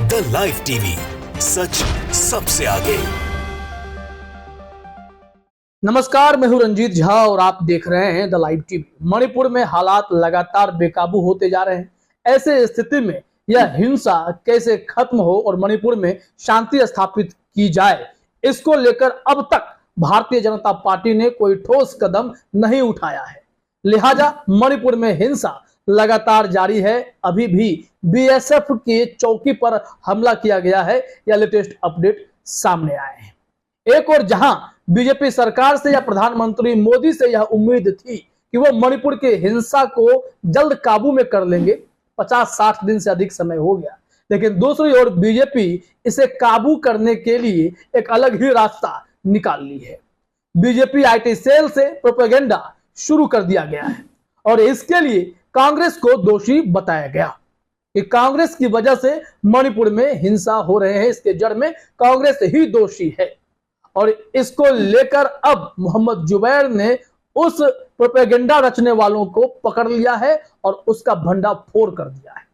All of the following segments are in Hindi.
द लाइव टीवी, सच सबसे आगे। नमस्कार, मैं हूं रंजीत झा और आप देख रहे हैं द लाइव टीवी। मणिपुर में हालात लगातार बेकाबू होते जा रहे हैं। ऐसे स्थिति में यह हिंसा कैसे खत्म हो और मणिपुर में शांति स्थापित की जाए, इसको लेकर अब तक भारतीय जनता पार्टी ने कोई ठोस कदम नहीं उठाया है। लिहाजा मणिपुर में हिंसा लगातार जारी है। अभी भी बीएसएफ के चौकी पर हमला किया गया है, यह लेटेस्ट अपडेट सामने आए हैं। एक और जहां बीजेपी सरकार से या प्रधानमंत्री मोदी से यह उम्मीद थी कि वो मणिपुर के हिंसा को जल्द काबू में कर लेंगे, 50-60 दिन से अधिक समय हो गया, लेकिन दूसरी ओर बीजेपी इसे काबू करने के लिए एक अलग ही रास्ता निकाल ली है। बीजेपी आईटी सेल से प्रोपेगेंडा शुरू कर दिया गया है और इसके लिए कांग्रेस को दोषी बताया गया कि कांग्रेस की वजह से मणिपुर में हिंसा हो रहे हैं, इसके जड़ में कांग्रेस ही दोषी है। और इसको लेकर अब मोहम्मद जुबैर ने उस प्रोपेगेंडा रचने वालों को पकड़ लिया है और उसका भंडाफोड़ कर दिया है।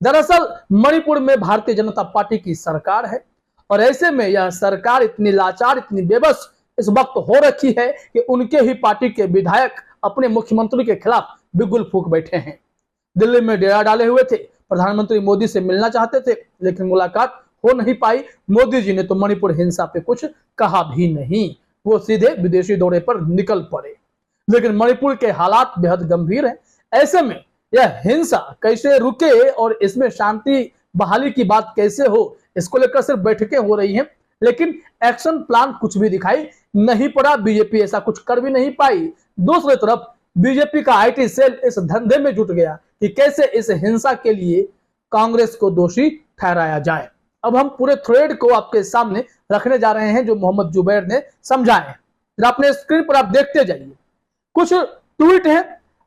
दरअसल मणिपुर में भारतीय जनता पार्टी की सरकार है और ऐसे में यह सरकार इतनी लाचार, इतनी बेबस इस वक्त हो रखी है कि उनके ही पार्टी के विधायक अपने मुख्यमंत्री के खिलाफ बिगुल फूंक बैठे हैं। दिल्ली में डेरा डाले हुए थे, प्रधानमंत्री मोदी से मिलना चाहते थे, लेकिन मुलाकात हो नहीं पाई। मोदी जी ने तो मणिपुर हिंसा पे कुछ कहा भी नहीं, वो सीधे विदेशी दौरे पर निकल पड़े। लेकिन मणिपुर के हालात बेहद गंभीर हैं। ऐसे में यह हिंसा कैसे रुके और इसमें शांति बहाली की बात कैसे हो, इसको लेकर सिर्फ बैठकें हो रही हैं, लेकिन एक्शन प्लान कुछ भी दिखाई नहीं पड़ा। बीजेपी ऐसा कुछ कर भी नहीं पाई। दूसरी तरफ बीजेपी का आईटी सेल इस धंधे में जुट गया कि कैसे इस हिंसा के लिए कांग्रेस को दोषी ठहराया जाए। अब हम पूरे थ्रेड को आपके सामने रखने जा रहे हैं जो मोहम्मद जुबैर ने समझाए हैं। अपने स्क्रीन पर आप देखते जाइए। कुछ ट्वीट हैं,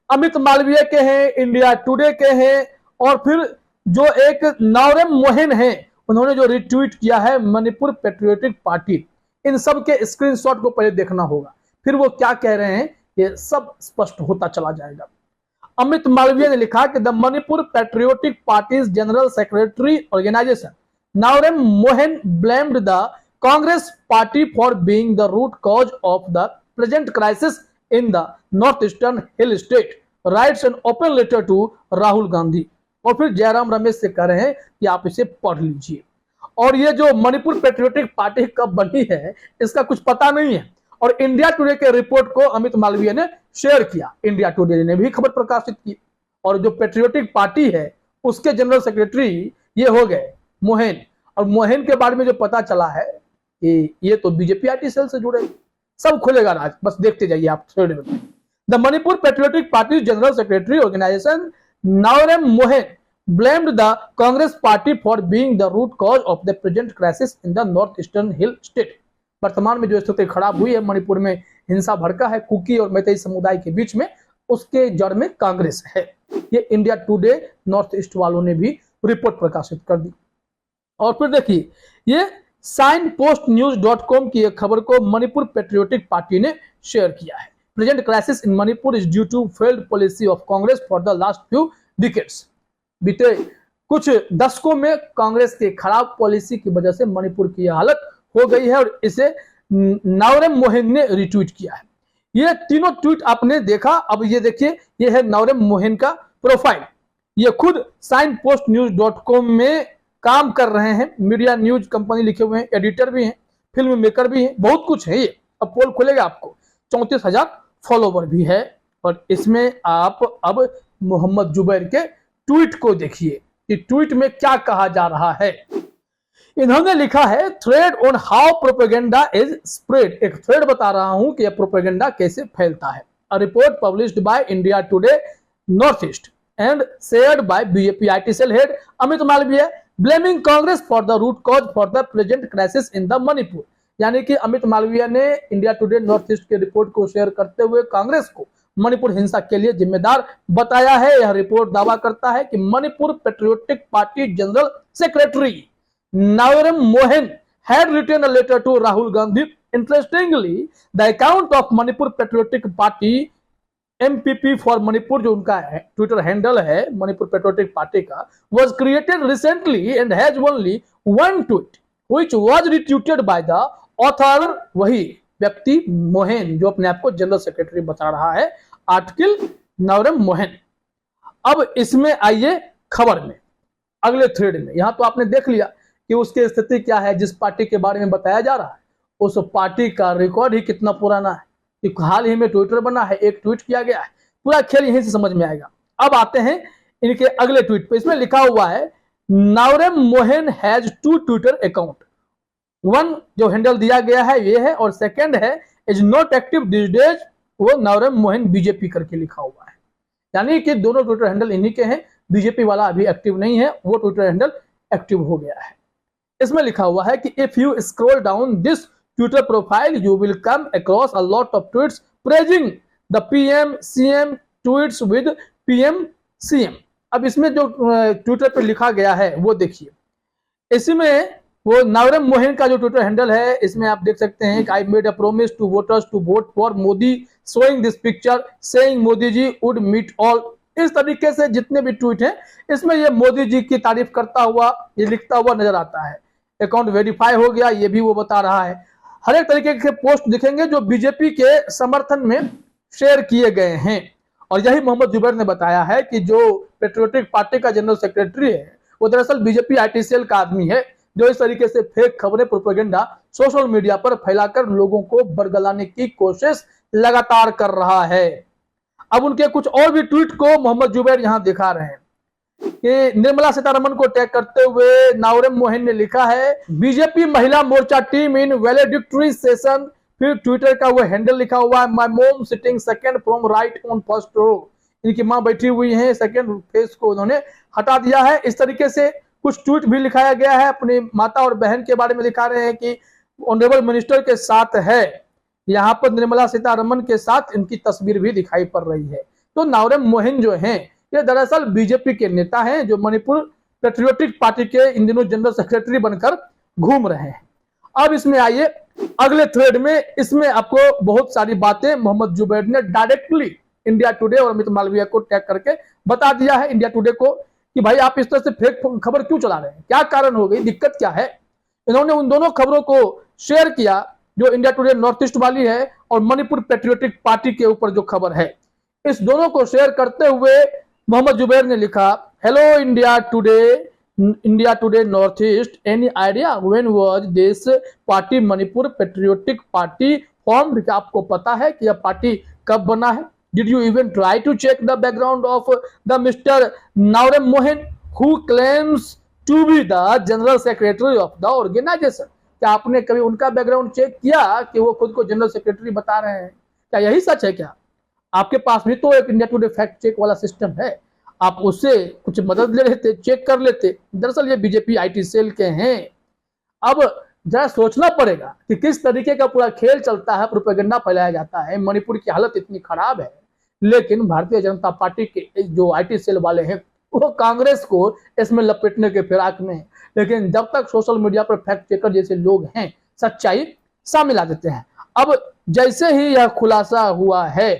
अमित मालवीय के हैं, इंडिया टुडे के हैं, और फिर जो एक नौरेम मोहन है, उन्होंने जो रिट्वीट किया है मणिपुर पेट्रियोटिक पार्टी। इन सब के स्क्रीनशॉट को पहले देखना होगा, फिर वो क्या कह रहे हैं ये सब स्पष्ट होता चला जाएगा। अमित मालवीय ने लिखा कि the Manipur patriotic party's general secretary organisation Naorem Mohan blamed the Congress party for being the root cause of the present crisis in the north eastern hill state, writes an open letter to Rahul Gandhi. और फिर जयराम रमेश से कह रहे हैं कि आप इसे पढ़ लीजिए। और ये जो मणिपुर पेट्रियोटिक पार्टी कब बनी है इसका कुछ पता नहीं है, और इंडिया टुडे के रिपोर्ट को अमित मालवीय ने शेयर किया। इंडिया टुडे ने भी खबर प्रकाशित की, और जो पेट्रियोटिक पार्टी है उसके जनरल सेक्रेटरी ये हो गए मोहन। और मोहन के बारे में जो पता चला है कि ये तो बीजेपी आईटी सेल से जुड़े। सब खुलेगा राज, बस देखते जाइए आप थ्रेड में। The Manipur patriotic party general secretary organisation Naorem Mohan blamed the Congress party for being the root cause of the present crisis in the northeastern hill state। वर्तमान में जो स्थिति खराब हुई है मणिपुर में, हिंसा भड़का है कुकी और मैतेई समुदाय के बीच में, उसके जड़ में कांग्रेस है। ये इंडिया टुडे नॉर्थ ईस्ट वालों ने भी रिपोर्ट प्रकाशित कर दी। और फिर देखिए, ये signpostnews.com की एक खबर को मणिपुर पेट्रियोटिक पार्टी ने शेयर किया है। Present crisis in Manipur is due to failed policy of Congress for the last few decades. बीते कुछ दशकों में कांग्रेस के खराब पॉलिसी की वजह से मणिपुर की हालत हो गई है, और इसे नौरेम मोहन ने रिट्वीट किया है। ये तीनों ट्वीट आपने देखा। अब ये देखिए, ये है नौरेम मोहन का प्रोफाइल। ये खुद signpostnews.com में काम कर रहे हैं, मीडिया न्यूज कंपनी लिखे हुए हैं, एडिटर भी हैं, फिल्म मेकर भी हैं, बहुत कुछ है। ये अब पोल खुलेगा आपको। 34,000 फॉलोवर भी है। और इसमें आप अब मोहम्मद जुबैर के ट्वीट को देखिए कि ट्वीट में क्या कहा जा रहा है। इन्होंने लिखा है thread on how propaganda is spread. एक थ्रेड बता रहा हूं कि यह प्रोपेगेंडा कैसे फैलता है। A report published by India Today North East and shared by BJP IT cell head Amit Malviya blaming Congress for the root cause for the present crisis in the Manipur. यानी कि अमित मालवीय ने इंडिया टुडे नॉर्थ ईस्ट के रिपोर्ट को शेयर करते हुए कांग्रेस को मणिपुर हिंसा के लिए जिम्मेदार बताया है। यह रिपोर्ट दावा करता है कि Manipur patriotic party general secretary Naorem Mohan had written a letter to Rahul Gandhi. Interestingly, the account of Manipur Patriotic Party MPP for Manipur जो उनका है ट्विटर हैंडल है मणिपुर पेट्रियोटिक पार्टी का, was created recently and has only one tweet which was retweeted by the author, वही व्यक्ति मोहन जो अपने आप को जनरल सेक्रेटरी बता रहा है, आर्टिकल नवरम मोहन। अब इसमें आइए खबर में, अगले थ्रेड में। यहां तो आपने देख लिया कि उसकी स्थिति क्या है, जिस पार्टी के बारे में बताया जा रहा है उस पार्टी का रिकॉर्ड ही कितना पुराना है, कि हाल ही में ट्विटर बना है, एक ट्वीट किया गया है, पूरा खेल यहीं से समझ में आएगा। अब आते हैं इनके अगले ट्वीट पे, इसमें लिखा हुआ है Naorem Mohan has 2 Twitter account, one जो हैंडल दिया गया है ये है, और सेकंड है is not active this days, वो नवरम मोहन बीजेपी करके लिखा हुआ है, यानी कि दोनों ट्विटर हैंडल इन्हीं के हैं, बीजेपी वाला अभी एक्टिव नहीं है, वो ट्विटर हैंडल एक्टिव हो गया है। इसमें लिखा हुआ है कि if you scroll down this Twitter profile you will come across a lot of tweets praising the PM CM tweets with PM CM. अब इसमें जो ट्विटर पे लिखा गया है वो देखिए, इसमें वो नवरम मोहन का जो ट्विटर हैंडल है, इसमें आप देख सकते हैं कि I made a promise to voters to vote for Modi showing this picture saying Modi ji would meet all. इस तरीके से जितने भी ट्वीट हैं इसमें ये मोदी जी की तारीफ करता हुआ ये लिखता हुआ नजर आता है। अकाउंट वेरीफाई हो गया ये भी वो बता रहा है। हर एक तरीके के पोस्ट दिखेंगे जो बीजेपी के समर्थन में शेयर किए गए हैं, और यही मोहम्मद जुबैर ने बताया है कि जो पेट्रियोटिक पार्टी का जनरल सेक्रेटरी है वो दरअसल बीजेपी आईटी सेल का आदमी है, जो इस तरीके से फेक खबरें प्रोपेगेंडा सोशल मीडिया पर फैलाकर लोगों को बरगलाने की कोशिश लगातार कर रहा है। अब उनके कुछ और भी ट्वीट को मोहम्मद जुबैर यहां दिखा रहे हैं कि निर्मला सीतारमण को टैग करते हुए नवरम मोहन ने लिखा है BJP Mahila Morcha team in valedictory session, फिर ट्विटर का वो हैंडल लिखा हुआ है my mom sitting second from right on first row, इनकी मां बैठी हुई हैं, सेकंड फेस को उन्होंने हटा दिया है। इस तरीके से कुछ ट्वीट भी लिखाया गया है, अपनी माता और बहन के बारे में दिखा रहे हैं कि ऑनरेबल मिनिस्टर के साथ है, यहाँ पर निर्मला सीतारमण के साथ इनकी तस्वीर भी दिखाई पड़ रही है। तो नवरम मोहन जो हैं ये दरअसल बीजेपी के नेता हैं जो मणिपुर पेट्रियोटिक पार्टी के इन दिनों जनरल सेक्रेटरी बनकर घूम रहे हैं। अब इसमें आइए अगले थ्रेड में, इसमें आपको बहुत सारी बातें मोहम्मद जुबैर ने डायरेक्टली इंडिया टुडे और अमित मालवीय को टैग करके बता दिया है इंडिया टुडे को कि भाई आप इस तरह से फेक खबर क्यों चला रहे हैं, क्या कारण हो गई, दिक्कत क्या है। इन्होंने उन दोनों खबरों को शेयर किया जो इंडिया टुडे नॉर्थ ईस्ट वाली है और मणिपुर पेट्रियोटिक पार्टी के ऊपर जो खबर है, इस दोनों को शेयर करते हुए मोहम्मद जुबैर ने लिखा hello India Today North east, any idea when was this party Manipur patriotic party formed, क्या आपको पता है कि यह पार्टी कब बना है? Did you even try to check the background of the mister Naorem Mohan who claims to be the general secretary of the organisation? क्या आपने कभी उनका बैकग्राउंड चेक किया कि वो खुद को जनरल सेक्रेटरी बता रहे हैं? क्या यही सच है क्या? आपके पास भी तो एक इंडिया टुडे फैक्ट चेक वाला सिस्टम है, आप उससे कुछ मदद ले लेते, चेक कर लेते। दरअसल ये बीजेपी आईटी सेल के हैं। अब जरा सोचना पड़ेगा कि किस तरीके का पूरा खेल चलता है, प्रोपेगेंडा फैलाया जाता है। मणिपुर की हालत इतनी खराब है, लेकिन भारतीय जनता पार्टी के जो आईटी सेल वाले हैं वो कांग्रेस को इसमें लपेटने के फिराक में है। लेकिन जब तक सोशल मीडिया पर फैक्ट चेकर जैसे लोग हैं सच्चाई सामने ला देते हैं। अब जैसे ही यह खुलासा हुआ है,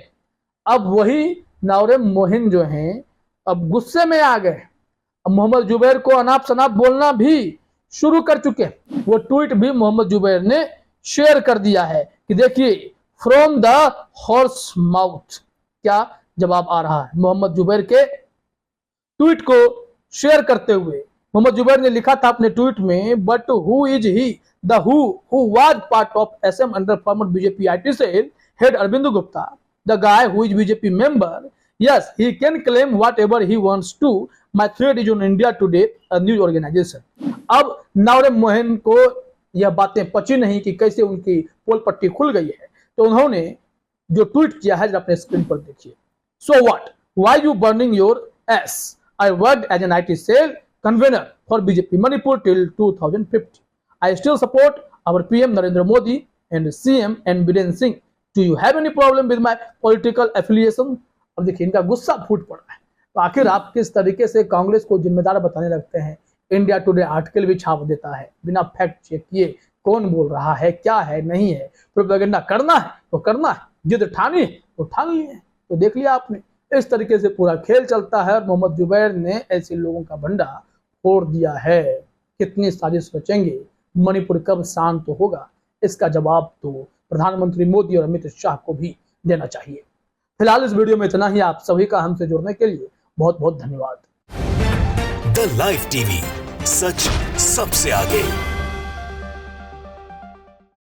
अब वही नवरम मोहन जो हैं अब गुस्से में आ गए, अब मोहम्मद जुबैर को अनाप शनाप बोलना भी शुरू कर चुके। वो ट्वीट भी मोहम्मद जुबैर ने शेयर कर दिया है कि देखिए फ्रॉम द हॉर्स माउथ, क्या जवाब आ रहा है मोहम्मद जुबैर के ट्वीट को शेयर करते हुए। मोहम्मद जुबैर ने लिखा था अपने ट्वीट में but who is he the who was part of SM under former BJP IT cell head Arvind Gupta, the guy who is BJP member, yes, he can claim whatever he wants to. My thread is on India Today, a news organization. अब नवरम मोहन को यह बातें पची नहीं कि कैसे उनकी पोल पट्टी खुल गई है, तो उन्होंने जो ट्वीट किया है अपने स्क्रीन पर देखिए। So what? Why you burning your ass? I worked as an IT cell convener for BJP Manipur till 2050. I still support our PM Narendra Modi and CM N Biren Singh. Do you have any problem with my political affiliation? अब देखिए इनका गुस्सा फूट पड़ा है। तो आखिर आप किस तरीके से कांग्रेस को जिम्मेदार बताने लगते हैं? इंडिया टुडे आर्टिकल भी छाप देता है बिना फैक्ट चेक किए, कौन बोल रहा है, क्या है, नहीं है। प्रोपेगेंडा करना है तो करना है, जिद ठानी है तो ठान लिए। तो देख लिया आपने, इस तरीके से पूरा खेल चलता है और मोहम्मद जुबैर ने ऐसे लोगों का भंडा फोड़ दिया है। कितनी साजिश रचेंगे, मणिपुर कब शांत होगा, इसका जवाब तो प्रधानमंत्री मोदी और अमित शाह को भी देना चाहिए। फिलहाल इस वीडियो में इतना ही। आप सभी का हमसे जुड़ने के लिए बहुत बहुत धन्यवाद। द लाइव टीवी, सच सबसे आगे।